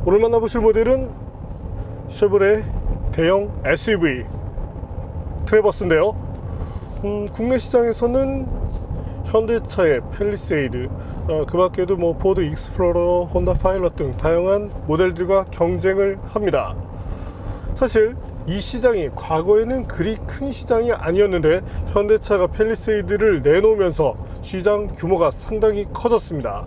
오늘 만나보실 모델은 쉐보레 대형 SUV 트래버스인데요. 국내 시장에서는 현대차의 팰리세이드, 그 밖에도 포드 익스플로러, 혼다 파일럿 등 다양한 모델들과 경쟁을 합니다. 사실 이 시장이 과거에는 그리 큰 시장이 아니었는데 현대차가 팰리세이드를 내놓으면서 시장 규모가 상당히 커졌습니다.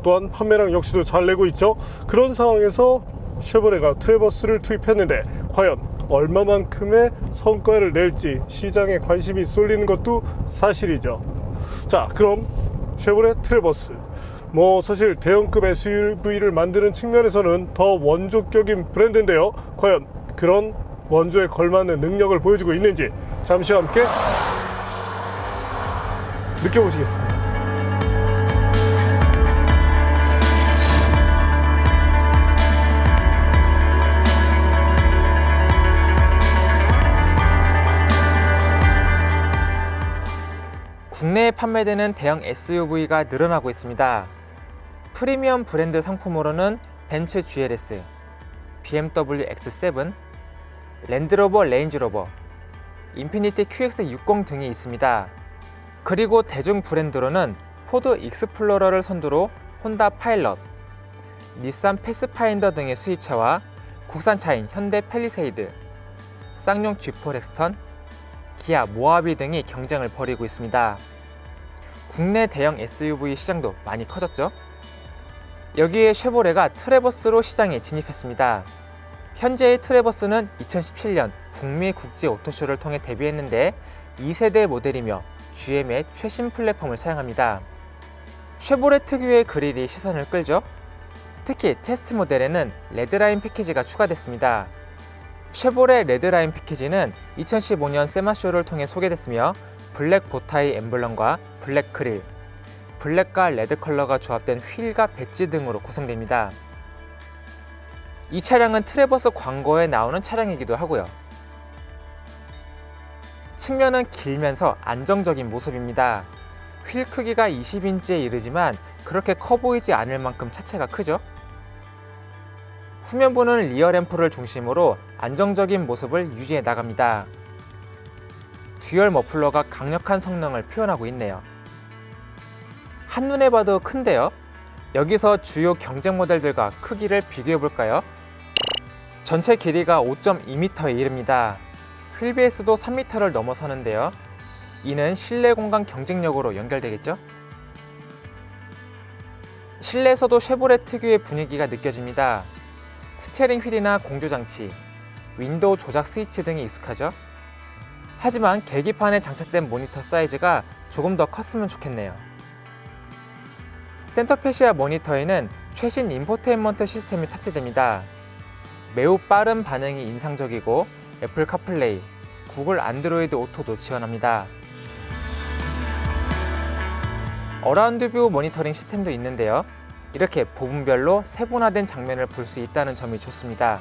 또한 판매량 역시도 잘 내고 있죠. 그런 상황에서 쉐보레가 트래버스를 투입했는데 과연 얼마만큼의 성과를 낼지 시장에 관심이 쏠리는 것도 사실이죠. 자, 그럼 쉐보레 트래버스, 사실 대형급 SUV를 만드는 측면에서는 더 원조격인 브랜드인데요. 과연 그런 원조에 걸맞는 능력을 보여주고 있는지 잠시 함께 느껴보시겠습니다. 국내에 판매되는 대형 SUV가 늘어나고 있습니다. 프리미엄 브랜드 상품으로는 벤츠 GLS, BMW X7, 랜드로버 레인지로버, 인피니티 QX60 등이 있습니다. 그리고 대중 브랜드로는 포드 익스플로러를 선두로 혼다 파일럿, 닛산 패스파인더 등의 수입차와 국산차인 현대 팰리세이드, 쌍용 G4 렉스턴, 기아 모하비 등이 경쟁을 벌이고 있습니다. 국내 대형 SUV 시장도 많이 커졌죠? 여기에 쉐보레가 트래버스로 시장에 진입했습니다. 현재의 트래버스는 2017년 북미 국제 오토쇼를 통해 데뷔했는데 2세대 모델이며 GM의 최신 플랫폼을 사용합니다. 쉐보레 특유의 그릴이 시선을 끌죠? 특히 테스트 모델에는 레드라인 패키지가 추가됐습니다. 쉐보레 레드라인 패키지는 2015년 세마쇼를 통해 소개됐으며 블랙 보타이 엠블럼과 블랙 그릴, 블랙과 레드 컬러가 조합된 휠과 배지 등으로 구성됩니다. 이 차량은 트래버스 광고에 나오는 차량이기도 하고요. 측면은 길면서 안정적인 모습입니다. 휠 크기가 20인치에 이르지만 그렇게 커 보이지 않을 만큼 차체가 크죠? 후면부는 리어 램프를 중심으로 안정적인 모습을 유지해 나갑니다. 듀얼 머플러가 강력한 성능을 표현하고 있네요. 한눈에 봐도 큰데요? 여기서 주요 경쟁 모델들과 크기를 비교해 볼까요? 전체 길이가 5.2m에 이릅니다. 휠베이스도 3m를 넘어서는데요. 이는 실내 공간 경쟁력으로 연결되겠죠? 실내에서도 쉐보레 특유의 분위기가 느껴집니다. 스티어링 휠이나 공조장치, 윈도우 조작 스위치 등이 익숙하죠? 하지만 계기판에 장착된 모니터 사이즈가 조금 더 컸으면 좋겠네요. 센터페시아 모니터에는 최신 인포테인먼트 시스템이 탑재됩니다. 매우 빠른 반응이 인상적이고 애플 카플레이, 구글 안드로이드 오토도 지원합니다. 어라운드 뷰 모니터링 시스템도 있는데요. 이렇게 부분별로 세분화된 장면을 볼 수 있다는 점이 좋습니다.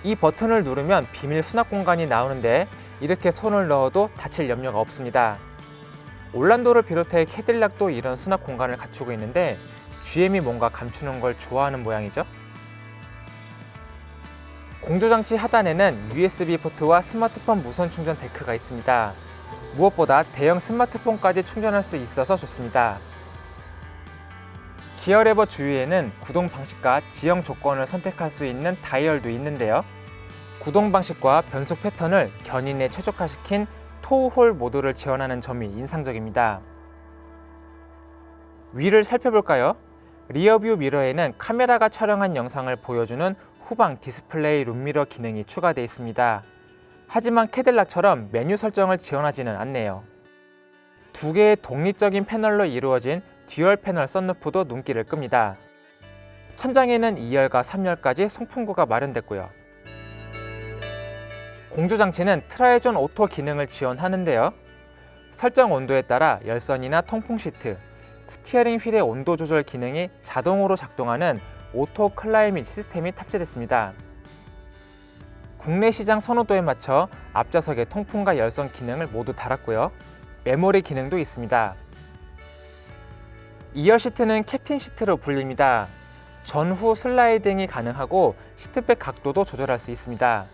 이 버튼을 누르면 비밀 수납 공간이 나오는데 이렇게 손을 넣어도 다칠 염려가 없습니다. 올란도를 비롯해 캐딜락도 이런 수납 공간을 갖추고 있는데 GM이 뭔가 감추는 걸 좋아하는 모양이죠. 공조장치 하단에는 USB 포트와 스마트폰 무선 충전 데크가 있습니다. 무엇보다 대형 스마트폰까지 충전할 수 있어서 좋습니다. 기어 레버 주위에는 구동 방식과 지형 조건을 선택할 수 있는 다이얼도 있는데요. 구동 방식과 변속 패턴을 견인에 최적화시킨 토우홀 모드를 지원하는 점이 인상적입니다. 위를 살펴볼까요? 리어뷰 미러에는 카메라가 촬영한 영상을 보여주는 후방 디스플레이 룸미러 기능이 추가되어 있습니다. 하지만 캐딜락처럼 메뉴 설정을 지원하지는 않네요. 두 개의 독립적인 패널로 이루어진 듀얼 패널 썬루프도 눈길을 끕니다. 천장에는 2열과 3열까지 송풍구가 마련됐고요. 공조장치는 트라이존 오토 기능을 지원하는데요. 설정 온도에 따라 열선이나 통풍 시트, 스티어링 휠의 온도 조절 기능이 자동으로 작동하는 오토 클라이밋 시스템이 탑재됐습니다. 국내 시장 선호도에 맞춰 앞좌석의 통풍과 열선 기능을 모두 달았고요. 메모리 기능도 있습니다. 2열 시트는 캡틴 시트로 불립니다. 전후 슬라이딩이 가능하고 시트백 각도도 조절할 수 있습니다.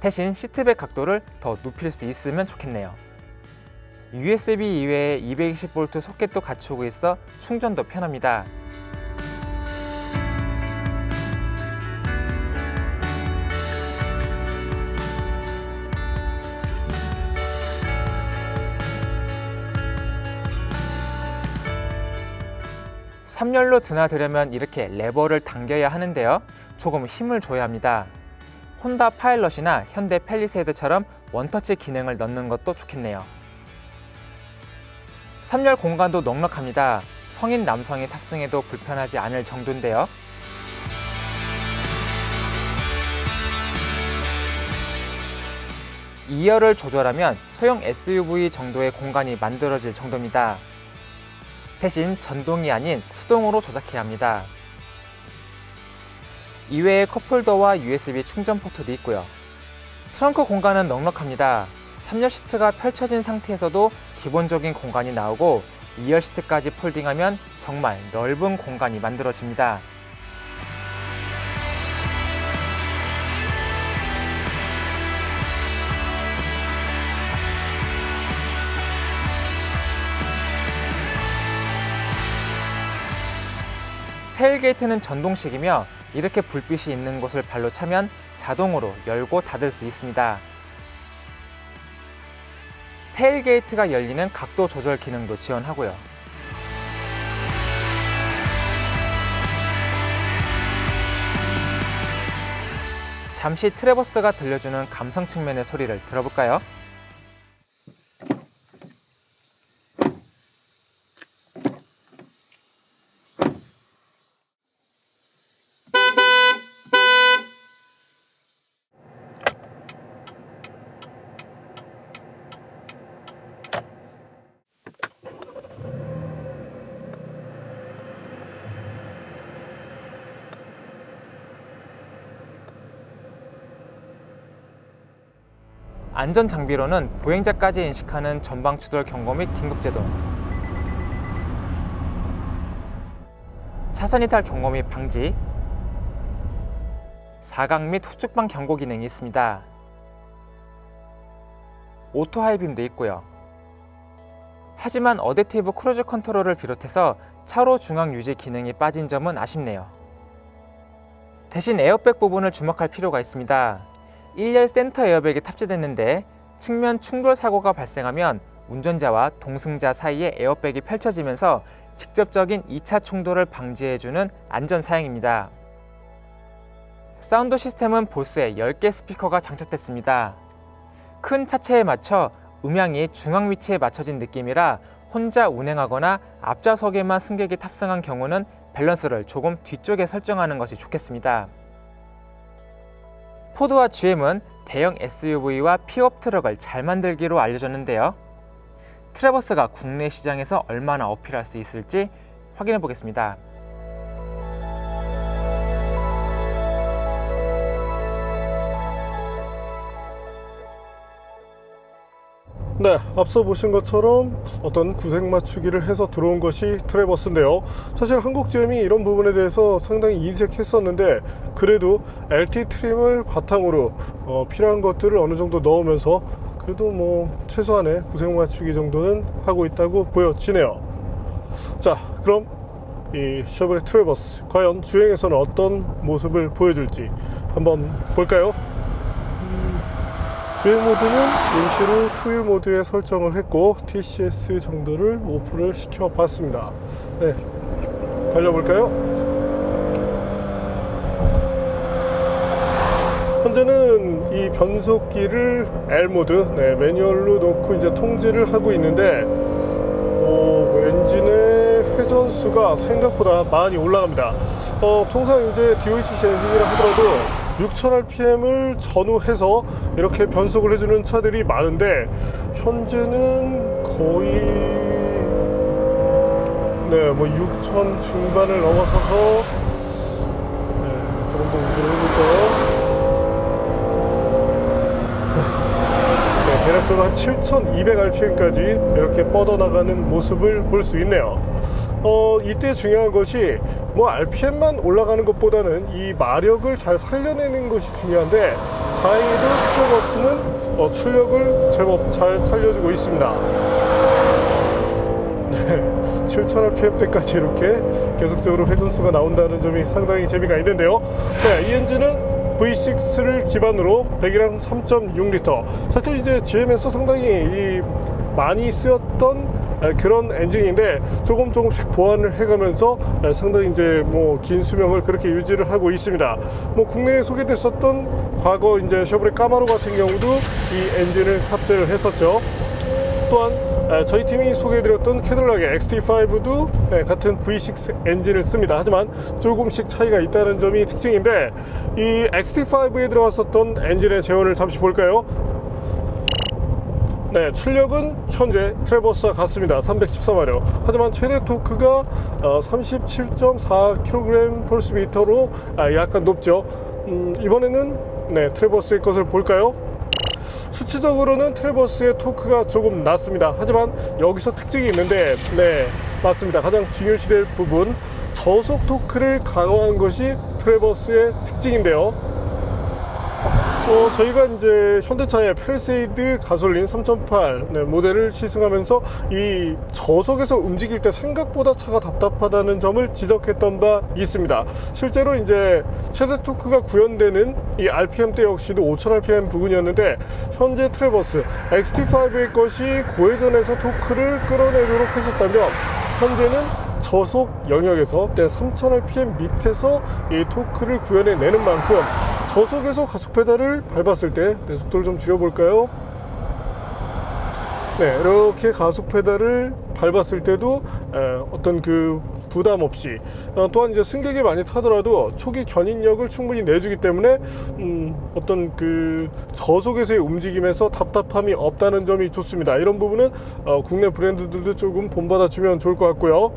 대신 시트백 각도를 더 눕힐 수 있으면 좋겠네요. USB 이외에 220V 소켓도 갖추고 있어 충전도 편합니다. 삼열로 드나들려면 이렇게 레버를 당겨야 하는데요. 조금 힘을 줘야 합니다. 혼다 파일럿이나 현대 팰리세이드처럼 원터치 기능을 넣는 것도 좋겠네요. 3열 공간도 넉넉합니다. 성인 남성이 탑승해도 불편하지 않을 정도인데요. (2열을) 조절하면 소형 SUV 정도의 공간이 만들어질 정도입니다. 대신 전동이 아닌 수동으로 조작해야 합니다. 이외에 컵홀더와 USB 충전 포트도 있고요. 트렁크 공간은 넉넉합니다. 3열 시트가 펼쳐진 상태에서도 기본적인 공간이 나오고 2열 시트까지 폴딩하면 정말 넓은 공간이 만들어집니다. 테일게이트는 전동식이며 이렇게 불빛이 있는 곳을 발로 차면 자동으로 열고 닫을 수 있습니다. 테일게이트가 열리는 각도 조절 기능도 지원하고요. 잠시 트래버스가 들려주는 감성 측면의 소리를 들어볼까요? 안전 장비로는 보행자까지 인식하는 전방 추돌 경고 및 긴급제동, 차선 이탈 경고 및 방지, 사각 및 후측방 경고 기능이 있습니다. 오토 하이빔도 있고요. 하지만 어댑티브 크루즈 컨트롤을 비롯해서 차로 중앙 유지 기능이 빠진 점은 아쉽네요. 대신 에어백 부분을 주목할 필요가 있습니다. 1열 센터 에어백이 탑재됐는데 측면 충돌 사고가 발생하면 운전자와 동승자 사이에 에어백이 펼쳐지면서 직접적인 2차 충돌을 방지해주는 안전 사양입니다. 사운드 시스템은 보스에 10개 스피커가 장착됐습니다. 큰 차체에 맞춰 음향이 중앙 위치에 맞춰진 느낌이라 혼자 운행하거나 앞좌석에만 승객이 탑승한 경우는 밸런스를 조금 뒤쪽에 설정하는 것이 좋겠습니다. 포드와 GM은 대형 SUV와 픽업 트럭을 잘 만들기로 알려졌는데요. 트래버스가 국내 시장에서 얼마나 어필할 수 있을지 확인해 보겠습니다. 네, 앞서 보신 것처럼 어떤 구색 맞추기를 해서 들어온 것이 트래버스인데요. 사실 한국 GM이 이런 부분에 대해서 상당히 인색했었는데 그래도 LT 트림을 바탕으로 필요한 것들을 어느 정도 넣으면서 그래도 뭐 최소한의 구색 맞추기 정도는 하고 있다고 보여지네요. 자, 그럼 이 쉐보레 트래버스 과연 주행에서는 어떤 모습을 보여줄지 한번 볼까요? 주행 모드는 임시로 투휠 모드에 설정을 했고 TCS 정도를 오프를 시켜 봤습니다. 네, 달려볼까요? 현재는 이 변속기를 L 모드, 매뉴얼로 놓고 이제 통제를 하고 있는데 엔진의 회전수가 생각보다 많이 올라갑니다. 통상 이제 DOHC 엔진이라 하더라도 6000rpm을 전후해서 이렇게 변속을 해주는 차들이 많은데 현재는 거의 6000 중반을 넘어서서 조금 더 우주를 해볼까요? 대략적으로 한 7,200rpm까지 이렇게 뻗어나가는 모습을 볼 수 있네요. 이때 중요한 것이 뭐 RPM만 올라가는 것보다는 이 마력을 잘 살려내는 것이 중요한데, 다행히도 트래버스는 출력을 제법 잘 살려주고 있습니다. 네, 7000rpm 때까지 이렇게 계속적으로 회전수가 나온다는 점이 상당히 재미가 있는데요. 네, 이 엔진은 V6를 기반으로 배기량 3.6L. 사실 이제 GM에서 상당히 많이 쓰였던 그런 엔진인데 조금씩 보완을 해가면서 상당히 이제 뭐 긴 수명을 그렇게 유지를 하고 있습니다. 뭐 국내에 소개됐었던 과거 이제 쉐보레 까마로 같은 경우도 이 엔진을 탑재를 했었죠. 또한 저희 팀이 소개해드렸던 캐딜락의 XT5도 같은 V6 엔진을 씁니다. 하지만 조금씩 차이가 있다는 점이 특징인데, 이 XT5에 들어갔었던 엔진의 제원을 잠시 볼까요? 네, 출력은 현재 트래버스와 같습니다. 314마력. 하지만 최대 토크가 37.4kgm/m로 약간 높죠. 이번에는 트래버스의 것을 볼까요? 수치적으로는 트래버스의 토크가 조금 낮습니다. 하지만 여기서 특징이 있는데, 네, 맞습니다. 가장 중요시될 부분, 저속 토크를 강화한 것이 트래버스의 특징인데요. 저희가 이제 현대차의 팰리세이드 가솔린 3.8 모델을 시승하면서 이 저속에서 움직일 때 생각보다 차가 답답하다는 점을 지적했던 바 있습니다. 실제로 이제 최대 토크가 구현되는 이 RPM대 역시도 5000rpm 부근이었는데, 현재 트래버스 XT5의 것이 고회전에서 토크를 끌어내도록 했었다면, 현재는 저속 영역에서 3000rpm 밑에서 이 토크를 구현해내는 만큼 저속에서 가속 페달을 밟았을 때, 속도를 좀 줄여볼까요? 네, 이렇게 가속 페달을 밟았을 때도 어떤 그 부담 없이, 또한 이제 승객이 많이 타더라도 초기 견인력을 충분히 내주기 때문에 어떤 그 저속에서의 움직임에서 답답함이 없다는 점이 좋습니다. 이런 부분은 국내 브랜드들도 조금 본받아주면 좋을 것 같고요.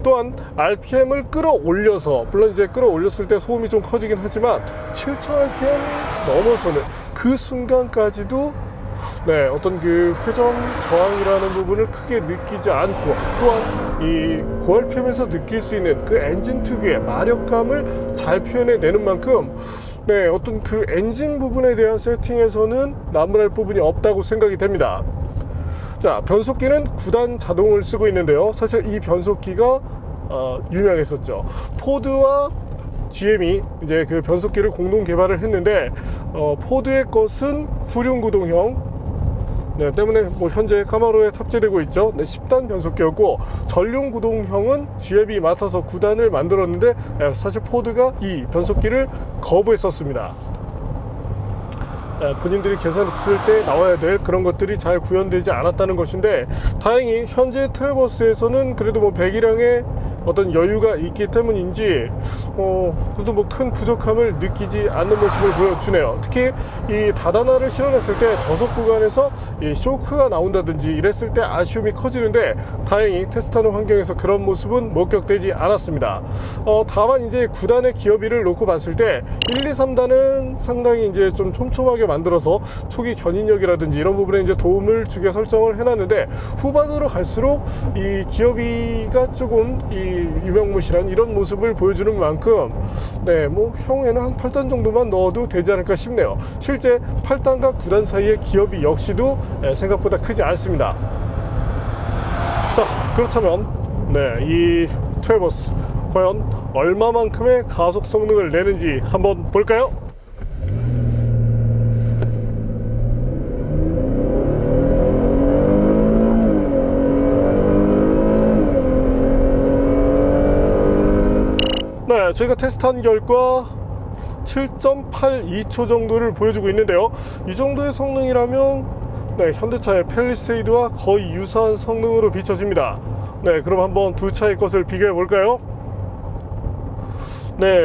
또한 RPM을 끌어올려서, 물론 이제 끌어올렸을 때 소음이 좀 커지긴 하지만 7000rpm 넘어서는 그 순간까지도 어떤 그 회전 저항이라는 부분을 크게 느끼지 않고, 또한 이 고RPM에서 느낄 수 있는 그 엔진 특유의 마력감을 잘 표현해내는 만큼 어떤 그 엔진 부분에 대한 세팅에서는 나무랄 부분이 없다고 생각이 됩니다. 자, 변속기는 9단 자동을 쓰고 있는데요. 사실 이 변속기가 유명했었죠. 포드와 GM이 이제 그 변속기를 공동 개발을 했는데, 포드의 것은 후륜 구동형 때문에 뭐 현재 카마로에 탑재되고 있죠. 10단 변속기였고, 전륜 구동형은 GM이 맡아서 9단을 만들었는데, 사실 포드가 이 변속기를 거부했었습니다. 본인들이 계산했을 때 나와야 될 그런 것들이 잘 구현되지 않았다는 것인데, 다행히 현재 트래버스에서는 그래도 뭐 배기량에 어떤 여유가 있기 때문인지 그래도 뭐 큰 부족함을 느끼지 않는 모습을 보여주네요. 특히 이 다단화를 실어냈을 때 저속 구간에서 이 쇼크가 나온다든지 이랬을 때 아쉬움이 커지는데, 다행히 테스트하는 환경에서 그런 모습은 목격되지 않았습니다. 다만 이제 9단의 기어비를 놓고 봤을 때 1, 2, 3단은 상당히 이제 좀 촘촘하게 만들어서 초기 견인력이라든지 이런 부분에 이제 도움을 주게 설정을 해놨는데, 후반으로 갈수록 이 기어비가 조금 이 유명무실한 이런 모습을 보여주는 만큼 뭐 향후에는 한 8단 정도만 넣어도 되지 않을까 싶네요. 실제 8단과 9단 사이의 기어비 역시도 생각보다 크지 않습니다. 자, 그렇다면 이 트래버스 과연 얼마만큼의 가속 성능을 내는지 한번 볼까요? 저희가 테스트한 결과 7.82초 정도를 보여주고 있는데요. 이 정도의 성능이라면 현대차의 팰리세이드와 거의 유사한 성능으로 비춰집니다. 그럼 한번 두 차의 것을 비교해 볼까요?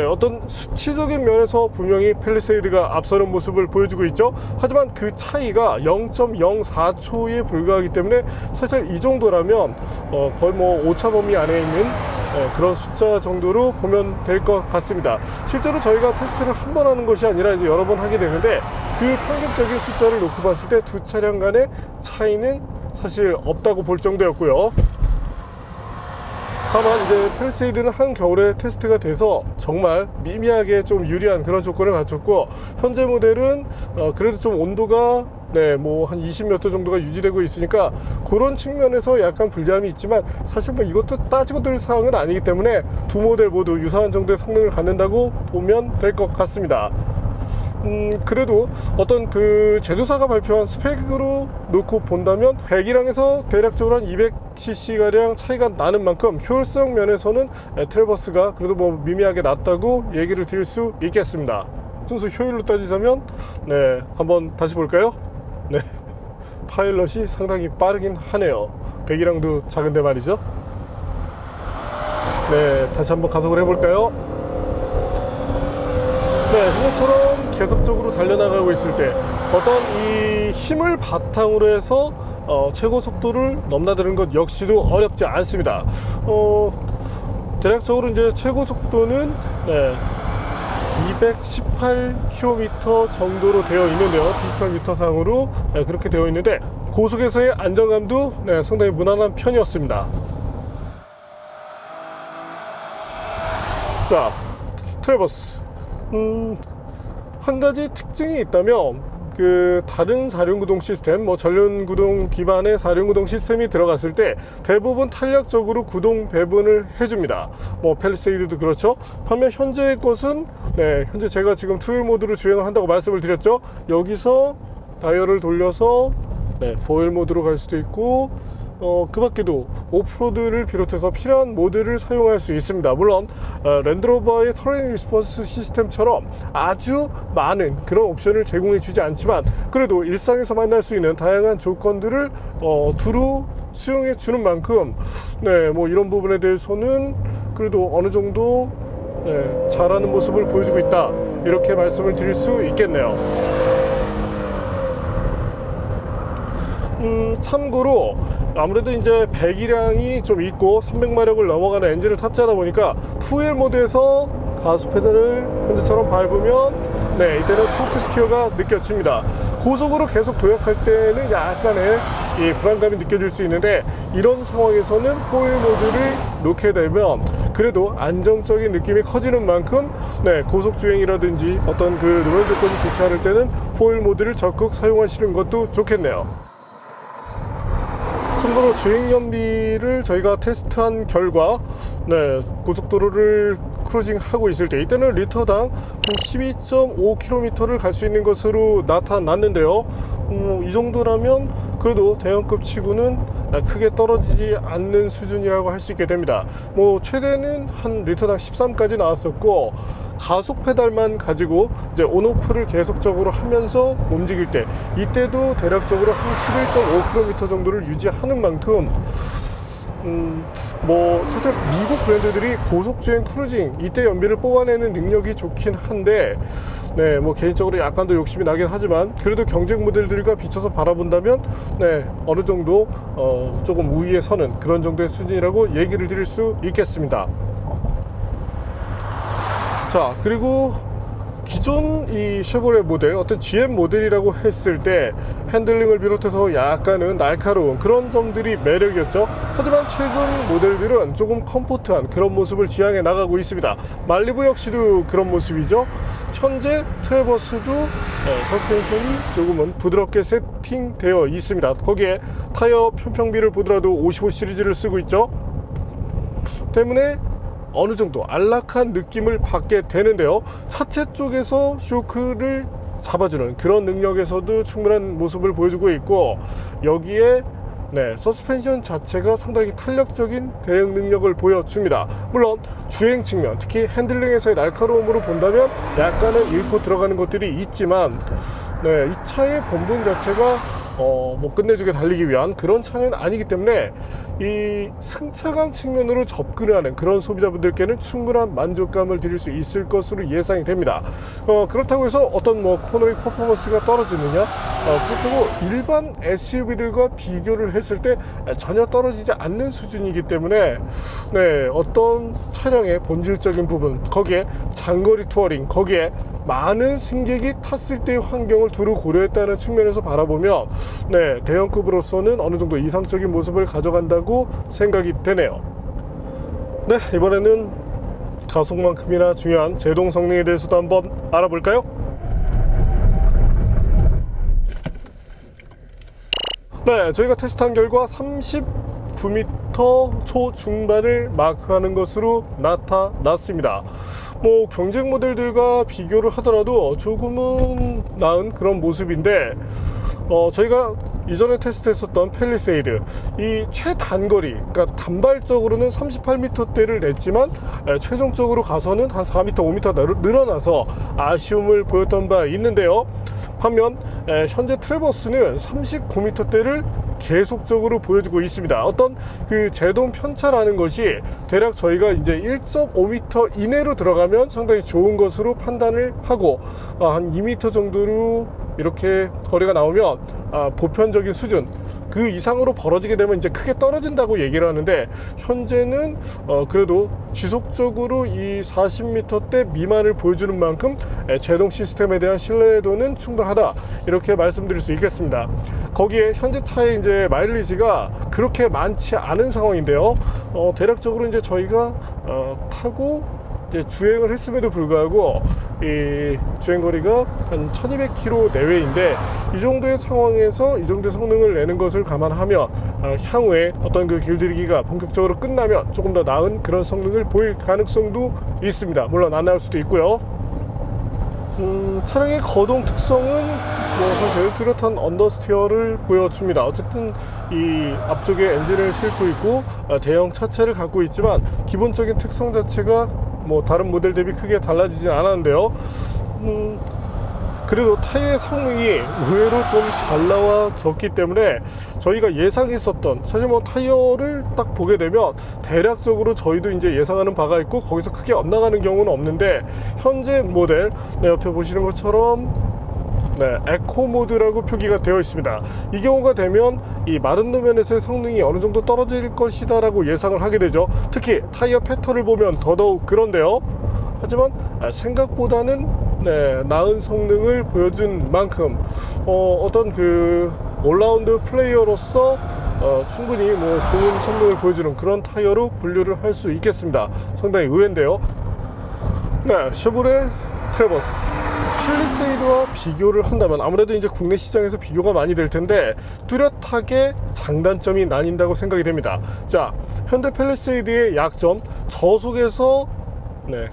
어떤 수치적인 면에서 분명히 팰리세이드가 앞서는 모습을 보여주고 있죠. 하지만 그 차이가 0.04초에 불과하기 때문에 사실 이 정도라면 거의 뭐 오차 범위 안에 있는 그런 숫자 정도로 보면 될 것 같습니다. 실제로 저희가 테스트를 한 번 하는 것이 아니라 이제 여러 번 하게 되는데, 그 평균적인 숫자를 놓고 봤을 때 두 차량 간의 차이는 사실 없다고 볼 정도였고요. 다만 이제 팰리세이드는 한겨울에 테스트가 돼서 정말 미미하게 좀 유리한 그런 조건을 갖췄고, 현재 모델은 그래도 좀 온도가 뭐 한 20몇 도 정도가 유지되고 있으니까 그런 측면에서 약간 불리함이 있지만, 사실 뭐 이것도 따지고 들 사항은 아니기 때문에 두 모델 모두 유사한 정도의 성능을 갖는다고 보면 될 것 같습니다. 그래도 어떤 그 제조사가 발표한 스펙으로 놓고 본다면 100이랑에서 대략적으로 한 200cc가량 차이가 나는 만큼 효율성 면에서는 트래버스가 그래도 뭐 미미하게 낫다고 얘기를 드릴 수 있겠습니다. 순수 효율로 따지자면 한번 다시 볼까요? 파일럿이 상당히 빠르긴 하네요. 100이랑도 작은데 말이죠. 다시 한번 가속을 해볼까요? 현재처럼 계속적으로 달려나가고 있을 때 어떤 이 힘을 바탕으로 해서 최고 속도를 넘나드는 것 역시도 어렵지 않습니다. 대략적으로 이제 최고 속도는 218km 정도로 되어 있는데요. 디지털 미터상으로 그렇게 되어 있는데, 고속에서의 안정감도 상당히 무난한 편이었습니다. 자, 트래버스 한 가지 특징이 있다면, 그 다른 사륜구동 시스템, 뭐 전륜구동 기반의 사륜구동 시스템이 들어갔을 때 대부분 탄력적으로 구동 배분을 해줍니다. 뭐 팰리세이드도 그렇죠. 반면 현재의 것은 현재 제가 지금 투휠 모드로 주행을 한다고 말씀을 드렸죠. 여기서 다이얼을 돌려서 4휠 모드로 갈 수도 있고, 그 밖에도 오프로드를 비롯해서 필요한 모드를 사용할 수 있습니다. 물론 랜드로버의 터레인 리스폰스 시스템처럼 아주 많은 그런 옵션을 제공해 주지 않지만, 그래도 일상에서 만날 수 있는 다양한 조건들을 두루 수용해 주는 만큼 뭐 이런 부분에 대해서는 그래도 어느 정도 잘하는 모습을 보여주고 있다, 이렇게 말씀을 드릴 수 있겠네요. 참고로 아무래도 이제 배기량이 좀 있고 300마력을 넘어가는 엔진을 탑재하다 보니까 투휠 모드에서 가스 페달을 현재처럼 밟으면 이때는 토크 스티어가 느껴집니다. 고속으로 계속 도약할 때는 약간의 이 불안감이 느껴질 수 있는데, 이런 상황에서는 4휠 모드를 놓게 되면 그래도 안정적인 느낌이 커지는 만큼 고속 주행이라든지 어떤 그 노면 조건이 좋지 않을 때는 4휠 모드를 적극 사용하시는 것도 좋겠네요. 참고로 주행 연비를 저희가 테스트한 결과 고속도로를 크루징하고 있을 때 이때는 리터당 12.5km를 갈 수 있는 것으로 나타났는데요. 이 정도라면 그래도 대형급 치고는 크게 떨어지지 않는 수준이라고 할 수 있게 됩니다. 뭐 최대는 한 리터당 13까지 나왔었고, 가속 페달만 가지고 이제 온오프를 계속적으로 하면서 움직일 때 이때도 대략적으로 한 11.5km 정도를 유지하는 만큼 뭐 사실 미국 브랜드들이 고속주행 크루징 이때 연비를 뽑아내는 능력이 좋긴 한데, 뭐 개인적으로 약간 더 욕심이 나긴 하지만 그래도 경쟁 모델들과 비춰서 바라본다면 어느 정도 조금 우위에 서는 그런 정도의 수준이라고 얘기를 드릴 수 있겠습니다. 자, 그리고 기존 이 쉐보레 모델, 어떤 GM 모델이라고 했을 때 핸들링을 비롯해서 약간은 날카로운 그런 점들이 매력이었죠. 하지만 최근 모델들은 조금 컴포트한 그런 모습을 지향해 나가고 있습니다. 말리부 역시도 그런 모습이죠. 현재 트래버스도 서스펜션이 조금은 부드럽게 세팅되어 있습니다. 거기에 타이어 편평비를 보더라도 55 시리즈를 쓰고 있죠. 때문에 어느 정도 안락한 느낌을 받게 되는데요. 차체 쪽에서 쇼크를 잡아주는 그런 능력에서도 충분한 모습을 보여주고 있고, 여기에 서스펜션 자체가 상당히 탄력적인 대응 능력을 보여줍니다. 물론 주행 측면, 특히 핸들링에서의 날카로움으로 본다면 약간은 잃고 들어가는 것들이 있지만 이 차의 본분 자체가 뭐 끝내주게 달리기 위한 그런 차는 아니기 때문에 이 승차감 측면으로 접근을 하는 그런 소비자분들께는 충분한 만족감을 드릴 수 있을 것으로 예상이 됩니다. 그렇다고 해서 어떤 뭐 코너링 퍼포먼스가 떨어지느냐, 그렇다고 일반 SUV들과 비교를 했을 때 전혀 떨어지지 않는 수준이기 때문에 네, 어떤 차량의 본질적인 부분, 거기에 장거리 투어링, 거기에 많은 승객이 탔을 때의 환경을 두루 고려했다는 측면에서 바라보면 네, 대형급으로서는 어느 정도 이상적인 모습을 가져간다고 생각이 되네요. 네, 이번에는 가속만큼이나 중요한 제동 성능에 대해서도 한번 알아볼까요? 네, 저희가 테스트한 결과 39m 초중반을 마크하는 것으로 나타났습니다. 뭐 경쟁 모델들과 비교를 하더라도 조금은 나은 그런 모습인데 저희가 이전에 테스트했었던 팰리세이드 이 최단거리, 그러니까 단발적으로는 38m대를 냈지만 최종적으로 가서는 한 4m, 5m 늘어나서 아쉬움을 보였던 바 있는데요. 반면 현재 트래버스는 39m대를 계속적으로 보여주고 있습니다. 어떤 그 제동 편차라는 것이 대략 저희가 이제 1.5m 이내로 들어가면 상당히 좋은 것으로 판단을 하고 한 2m 정도로 이렇게 거리가 나오면 보편적인 수준 그 이상으로 벌어지게 되면 이제 크게 떨어진다고 얘기를 하는데, 현재는 그래도 지속적으로 이 40m대 미만을 보여주는 만큼 제동 시스템에 대한 신뢰도는 충분하다, 이렇게 말씀드릴 수 있겠습니다. 거기에 현재 차의 이제 마일리지가 그렇게 많지 않은 상황인데요. 대략적으로 이제 저희가 타고 이제 주행을 했음에도 불구하고 이 주행거리가 한 1200km 내외인데, 이 정도의 상황에서 이 정도의 성능을 내는 것을 감안하면 향후에 어떤 그 길들이기가 본격적으로 끝나면 조금 더 나은 그런 성능을 보일 가능성도 있습니다. 물론 안 나올 수도 있고요. 차량의 거동 특성은 뭐 사실 뚜렷한 언더스티어를 보여줍니다. 어쨌든 이 앞쪽에 엔진을 싣고 있고 대형 차체를 갖고 있지만 기본적인 특성 자체가 뭐 다른 모델 대비 크게 달라지진 않았는데요. 그래도 타이어의 성능이 의외로 좀 잘 나와졌기 때문에 저희가 예상했었던, 사실 뭐 타이어를 딱 보게 되면 대략적으로 저희도 이제 예상하는 바가 있고 거기서 크게 엇나가는 경우는 없는데, 현재 모델 옆에 보시는 것처럼 에코 모드라고 표기가 되어 있습니다. 이 경우가 되면 이 마른路面에서의 성능이 어느 정도 떨어질 것이다 라고 예상을 하게 되죠. 특히 타이어 패턴을 보면 더더욱 그런데요. 하지만 생각보다는 나은 성능을 보여준 만큼 어떤 그 올라운드 플레이어로서 충분히 뭐 좋은 성능을 보여주는 그런 타이어로 분류를 할 수 있겠습니다. 상당히 의외인데요. 쉐보레 트래버스 팰리세이드와 비교를 한다면 아무래도 이제 국내 시장에서 비교가 많이 될 텐데 뚜렷하게 장단점이 나뉜다고 생각이 됩니다. 자, 현대 팰리세이드의 약점, 저속에서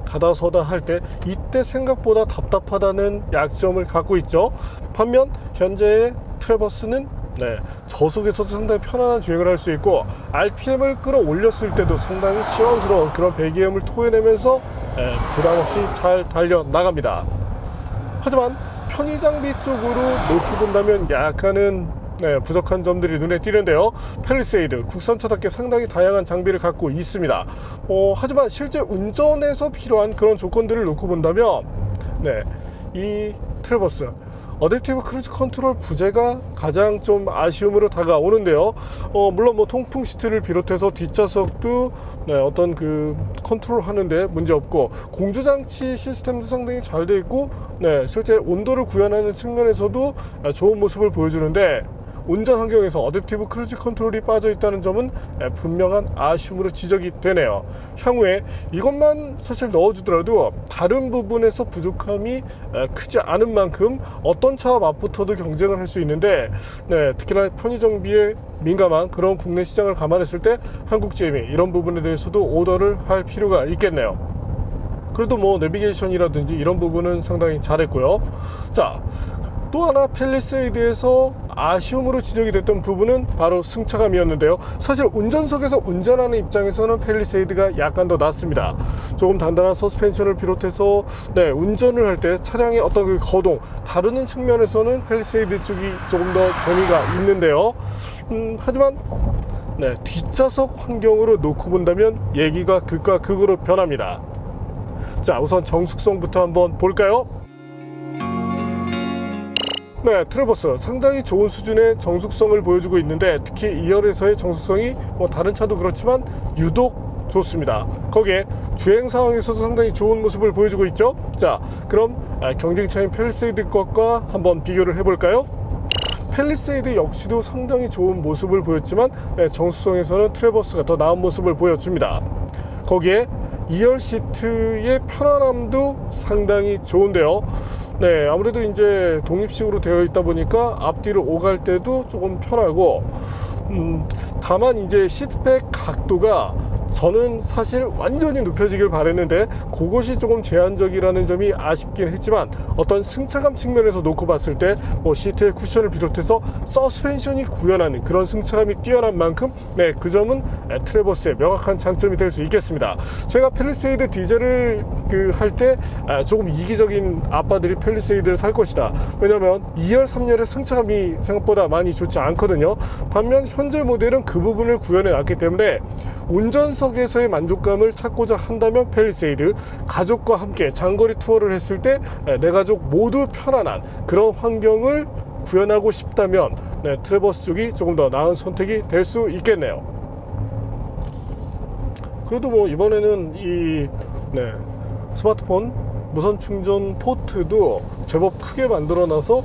가다서다 할 때 이때 생각보다 답답하다는 약점을 갖고 있죠. 반면 현재의 트래버스는 저속에서도 상당히 편안한 주행을 할 수 있고 RPM을 끌어올렸을 때도 상당히 시원스러운 그런 배기음을 토해내면서 부담없이 잘 달려나갑니다. 하지만 편의 장비 쪽으로 놓고 본다면 약간은 부족한 점들이 눈에 띄는데요. 팰리세이드 국산차답게 상당히 다양한 장비를 갖고 있습니다. 하지만 실제 운전에서 필요한 그런 조건들을 놓고 본다면 이 트래버스 어댑티브 크루즈 컨트롤 부재가 가장 좀 아쉬움으로 다가오는데요. 물론 뭐 통풍 시트를 비롯해서 뒷좌석도 어떤 그 컨트롤 하는데 문제 없고, 공조장치 시스템도 상당히 잘 되어 있고 실제 온도를 구현하는 측면에서도 좋은 모습을 보여주는데, 운전 환경에서 어댑티브 크루즈 컨트롤이 빠져 있다는 점은 분명한 아쉬움으로 지적이 되네요. 향후에 이것만 사실 넣어주더라도 다른 부분에서 부족함이 크지 않은 만큼 어떤 차와 맞붙어도 경쟁을 할 수 있는데, 특히나 편의 정비에 민감한 그런 국내 시장을 감안했을 때 한국 GM이 이런 부분에 대해서도 오더를 할 필요가 있겠네요. 그래도 뭐 내비게이션이라든지 이런 부분은 상당히 잘했고요. 자, 또 하나 팰리세이드에서 아쉬움으로 지적이 됐던 부분은 바로 승차감이었는데요. 사실 운전석에서 운전하는 입장에서는 팰리세이드가 약간 더 낫습니다. 조금 단단한 서스펜션을 비롯해서 운전을 할 때 차량의 어떤 그 거동 다루는 측면에서는 팰리세이드 쪽이 조금 더 재미가 있는데요. 하지만 뒷좌석 환경으로 놓고 본다면 얘기가 극과 극으로 변합니다. 자, 우선 정숙성부터 한번 볼까요? 트래버스 상당히 좋은 수준의 정숙성을 보여주고 있는데, 특히 2열에서의 정숙성이 다른 차도 그렇지만 유독 좋습니다. 거기에 주행 상황에서도 상당히 좋은 모습을 보여주고 있죠. 자, 그럼 경쟁차인 팰리세이드 것과 한번 비교를 해볼까요? 팰리세이드 역시도 상당히 좋은 모습을 보였지만 정숙성에서는 트래버스가 더 나은 모습을 보여줍니다. 거기에 2열 시트의 편안함도 상당히 좋은데요. 아무래도 이제 독립식으로 되어 있다 보니까 앞뒤로 오갈 때도 조금 편하고, 다만 이제 시트백 각도가 저는 사실 완전히 눕혀지길 바랬는데 그것이 조금 제한적이라는 점이 아쉽긴 했지만, 어떤 승차감 측면에서 놓고 봤을 때 시트의 쿠션을 비롯해서 서스펜션이 구현하는 그런 승차감이 뛰어난 만큼 그 점은 트래버스의 명확한 장점이 될 수 있겠습니다. 제가 팰리세이드 디젤을 할 때 조금 이기적인 아빠들이 팰리세이드를 살 것이다. 왜냐면 2열 3열의 승차감이 생각보다 많이 좋지 않거든요. 반면 현재 모델은 그 부분을 구현해 놨기 때문에 운전석에서의 만족감을 찾고자 한다면 팰리세이드, 가족과 함께 장거리 투어를 했을 때 내 가족 모두 편안한 그런 환경을 구현하고 싶다면 트래버스 쪽이 조금 더 나은 선택이 될 수 있겠네요. 그래도 이번에는 이 스마트폰 무선 충전 포트도 제법 크게 만들어 놔서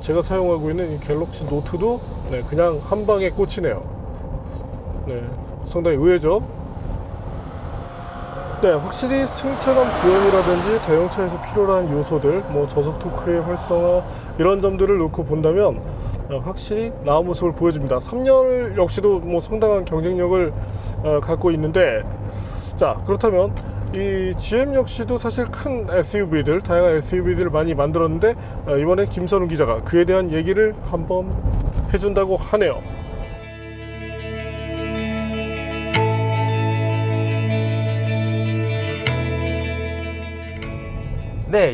제가 사용하고 있는 이 갤럭시 노트도 그냥 한 방에 꽂히네요. 상당히 의외죠. 확실히 승차감 구현이라든지 대형차에서 필요로 한 요소들, 저속 토크의 활성화, 이런 점들을 놓고 본다면 확실히 나은 모습을 보여줍니다. 3열 역시도 상당한 경쟁력을 갖고 있는데, 자, 그렇다면 이 GM 역시도 사실 큰 SUV들, 다양한 SUV들을 많이 만들었는데, 이번에 김선우 기자가 그에 대한 얘기를 한번 해준다고 하네요.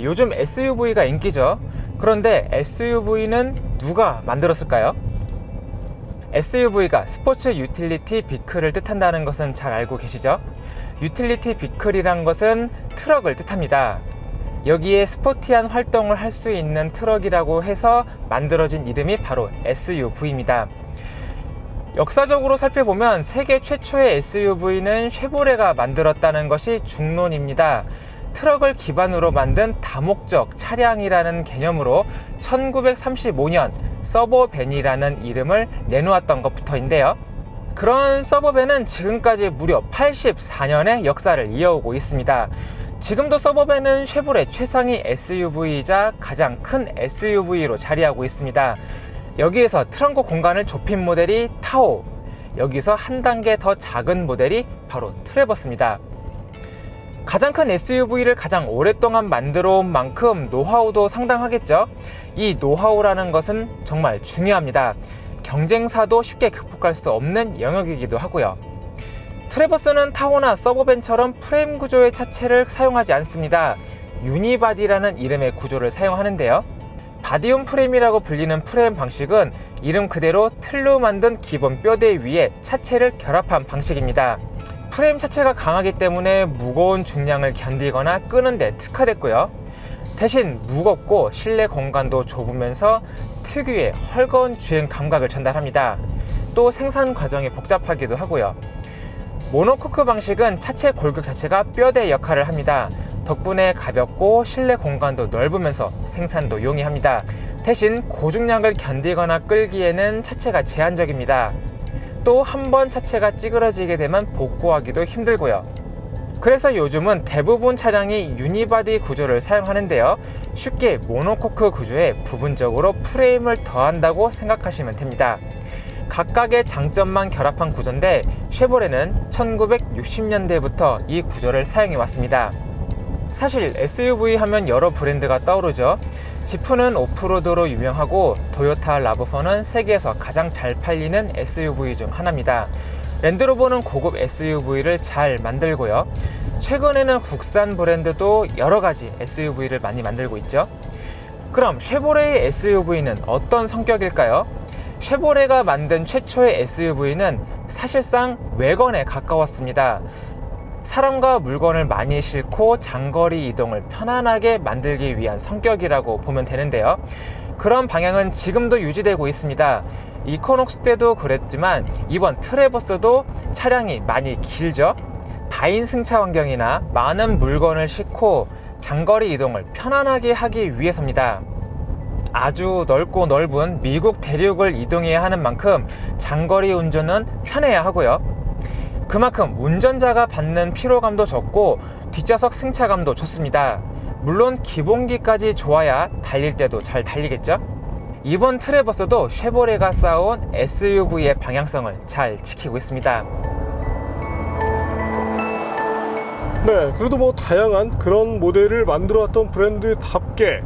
요즘 SUV가 인기죠. 그런데 SUV는 누가 만들었을까요? SUV가 스포츠 유틸리티 비클을 뜻한다는 것은 잘 알고 계시죠? 유틸리티 비클이란 것은 트럭을 뜻합니다. 여기에 스포티한 활동을 할 수 있는 트럭이라고 해서 만들어진 이름이 바로 SUV입니다. 역사적으로 살펴보면 세계 최초의 SUV는 쉐보레가 만들었다는 것이 중론입니다. 트럭을 기반으로 만든 다목적 차량이라는 개념으로 1935년 서버밴이라는 이름을 내놓았던 것부터인데요. 그런 서버밴은 지금까지 무려 84년의 역사를 이어오고 있습니다. 지금도 서버밴은 쉐보레 최상위 SUV이자 가장 큰 SUV로 자리하고 있습니다. 여기에서 트렁크 공간을 좁힌 모델이 타호, 여기서 한 단계 더 작은 모델이 바로 트래버스입니다. 가장 큰 SUV를 가장 오랫동안 만들어 온 만큼 노하우도 상당하겠죠. 이 노하우라는 것은 정말 중요합니다. 경쟁사도 쉽게 극복할 수 없는 영역이기도 하고요. 트래버스는 타호나 서버밴처럼 프레임 구조의 차체를 사용하지 않습니다. 유니바디라는 이름의 구조를 사용하는데요. 바디움 프레임이라고 불리는 프레임 방식은 이름 그대로 틀로 만든 기본 뼈대 위에 차체를 결합한 방식입니다. 프레임 자체가 강하기 때문에 무거운 중량을 견디거나 끄는 데 특화됐고요. 대신 무겁고 실내 공간도 좁으면서 특유의 헐거운 주행 감각을 전달합니다. 또 생산 과정이 복잡하기도 하고요. 모노코크 방식은 차체 골격 자체가 뼈대 역할을 합니다. 덕분에 가볍고 실내 공간도 넓으면서 생산도 용이합니다. 대신 고중량을 견디거나 끌기에는 차체가 제한적입니다. 또 한 번 차체가 찌그러지게 되면 복구하기도 힘들고요. 그래서 요즘은 대부분 차량이 유니바디 구조를 사용하는데요. 쉽게 모노코크 구조에 부분적으로 프레임을 더한다고 생각하시면 됩니다. 각각의 장점만 결합한 구조인데 쉐보레는 1960년대부터 이 구조를 사용해 왔습니다. 사실 SUV 하면 여러 브랜드가 떠오르죠. 지프는 오프로드로 유명하고 토요타 라브4는 세계에서 가장 잘 팔리는 SUV 중 하나입니다. 랜드로버는 고급 SUV를 잘 만들고요. 최근에는 국산 브랜드도 여러 가지 SUV를 많이 만들고 있죠. 그럼 쉐보레의 SUV는 어떤 성격일까요? 쉐보레가 만든 최초의 SUV는 사실상 외건에 가까웠습니다. 사람과 물건을 많이 싣고 장거리 이동을 편안하게 만들기 위한 성격이라고 보면 되는데요. 그런 방향은 지금도 유지되고 있습니다. 이코녹스 때도 그랬지만 이번 트래버스도 차량이 많이 길죠. 다인 승차 환경이나 많은 물건을 싣고 장거리 이동을 편안하게 하기 위해서입니다. 아주 넓고 넓은 미국 대륙을 이동해야 하는 만큼 장거리 운전은 편해야 하고요. 그만큼 운전자가 받는 피로감도 적고 뒷좌석 승차감도 좋습니다. 물론 기본기까지 좋아야 달릴 때도 잘 달리겠죠? 이번 트래버스도 쉐보레가 쌓아온 SUV의 방향성을 잘 지키고 있습니다. 네, 그래도 뭐 다양한 그런 모델을 만들어왔던 브랜드답게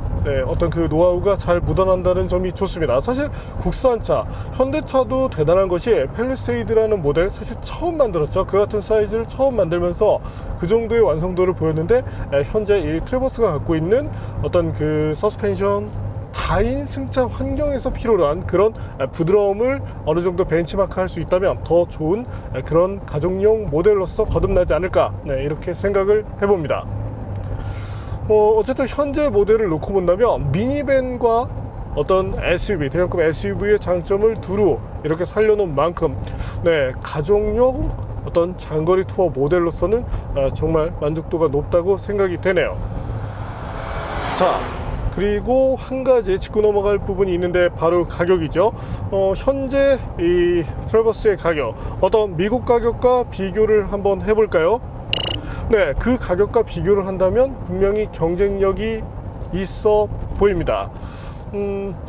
어떤 그 노하우가 잘 묻어난다는 점이 좋습니다. 사실 국산차, 현대차도 대단한 것이 팰리세이드라는 모델 사실 처음 만들었죠. 그 같은 사이즈를 처음 만들면서 그 정도의 완성도를 보였는데 현재 이 트래버스가 갖고 있는 어떤 그 서스펜션, 다인 승차 환경에서 필요로 한 그런 부드러움을 어느 정도 벤치마크 할 수 있다면 더 좋은 그런 가족용 모델로서 거듭나지 않을까, 이렇게 생각을 해봅니다. 어쨌든 현재 모델을 놓고 본다면 미니밴과 어떤 SUV, 대형급 SUV의 장점을 두루 이렇게 살려놓은 만큼 가족용 어떤 장거리 투어 모델로서는 정말 만족도가 높다고 생각이 되네요. 자, 그리고 한 가지 짚고 넘어갈 부분이 있는데 바로 가격이죠. 현재 이 트래버스의 가격, 어떤 미국 가격과 비교를 한번 해볼까요? 네, 그 가격과 비교를 한다면 분명히 경쟁력이 있어 보입니다.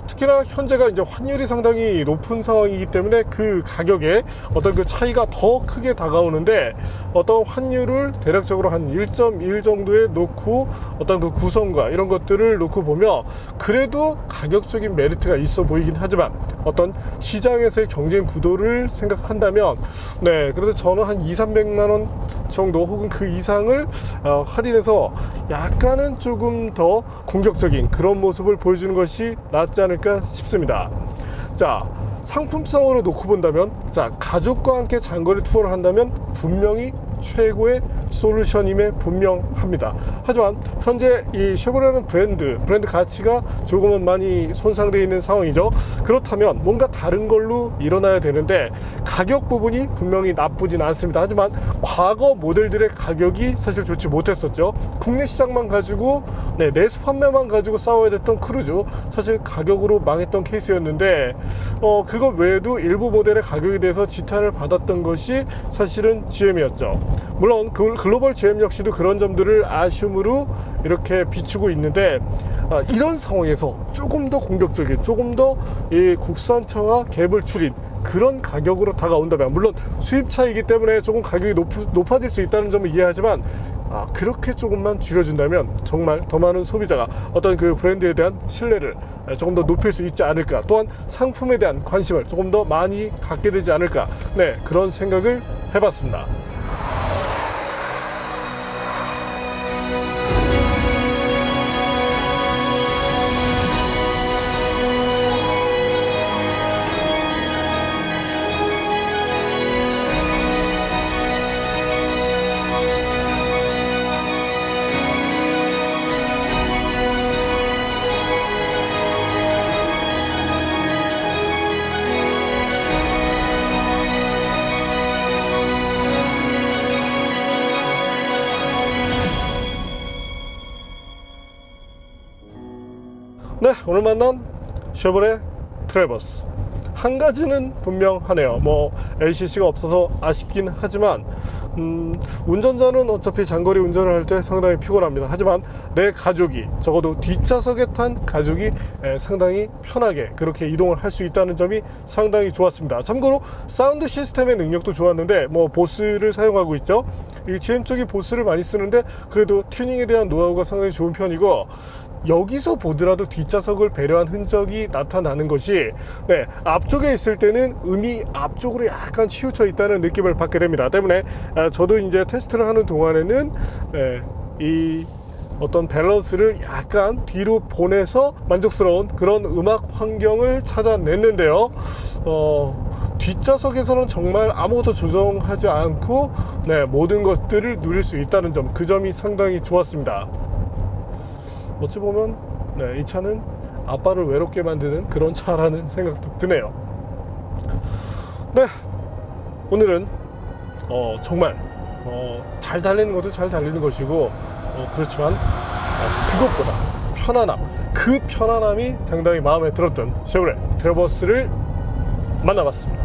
특히나 현재가 이제 환율이 상당히 높은 상황이기 때문에 그 가격에 어떤 그 차이가 더 크게 다가오는데, 어떤 환율을 대략적으로 한 1.1 정도에 놓고 어떤 그 구성과 이런 것들을 놓고 보면 그래도 가격적인 메리트가 있어 보이긴 하지만 어떤 시장에서의 경쟁 구도를 생각한다면 그래도 저는 한 200~300만 원 정도 혹은 그 이상을 할인해서 약간은 조금 더 공격적인 그런 모습을 보여주는 것이 낫지 않을까 싶습니다. 자, 상품성으로 놓고 본다면, 자, 가족과 함께 장거리 투어를 한다면 분명히 최고의 솔루션임에 분명합니다. 하지만 현재 이 쉐보레라는 브랜드 가치가 조금은 많이 손상되어 있는 상황이죠. 그렇다면 뭔가 다른 걸로 일어나야 되는데 가격 부분이 분명히 나쁘진 않습니다. 하지만 과거 모델들의 가격이 사실 좋지 못했었죠. 국내 시장만 가지고 내수 판매만 가지고 싸워야 됐던 크루즈, 사실 가격으로 망했던 케이스였는데 그것 외에도 일부 모델의 가격에 대해서 지탄을 받았던 것이 사실은 GM이었죠. 물론 글로벌 GM 역시도 그런 점들을 아쉬움으로 이렇게 비추고 있는데, 이런 상황에서 조금 더 공격적인, 조금 더 이 국산차와 갭을 줄인 그런 가격으로 다가온다면, 물론 수입차이기 때문에 조금 가격이 높아질 수 있다는 점을 이해하지만 그렇게 조금만 줄여준다면 정말 더 많은 소비자가 어떤 그 브랜드에 대한 신뢰를 조금 더 높일 수 있지 않을까, 또한 상품에 대한 관심을 조금 더 많이 갖게 되지 않을까, 그런 생각을 해봤습니다. 오늘 만난 쉐보레 트래버스, 한 가지는 분명하네요. LCC가 없어서 아쉽긴 하지만 운전자는 어차피 장거리 운전을 할 때 상당히 피곤합니다. 하지만 내 가족이, 적어도 뒷좌석에 탄 가족이 상당히 편하게 그렇게 이동을 할 수 있다는 점이 상당히 좋았습니다. 참고로 사운드 시스템의 능력도 좋았는데 보스를 사용하고 있죠. 이 GM 쪽이 보스를 많이 쓰는데 그래도 튜닝에 대한 노하우가 상당히 좋은 편이고, 여기서 보더라도 뒷좌석을 배려한 흔적이 나타나는 것이 앞쪽에 있을 때는 음이 앞쪽으로 약간 치우쳐 있다는 느낌을 받게 됩니다. 때문에 저도 이제 테스트를 하는 동안에는 이 어떤 밸런스를 약간 뒤로 보내서 만족스러운 그런 음악 환경을 찾아냈는데요. 뒷좌석에서는 정말 아무것도 조정하지 않고 모든 것들을 누릴 수 있다는 점, 그 점이 상당히 좋았습니다. 어찌 보면 이 차는 아빠를 외롭게 만드는 그런 차라는 생각도 드네요. 오늘은 정말 잘 달리는 것도 잘 달리는 것이고 그렇지만 그것보다 편안함, 그 편안함이 상당히 마음에 들었던 쉐보레 트래버스를 만나봤습니다.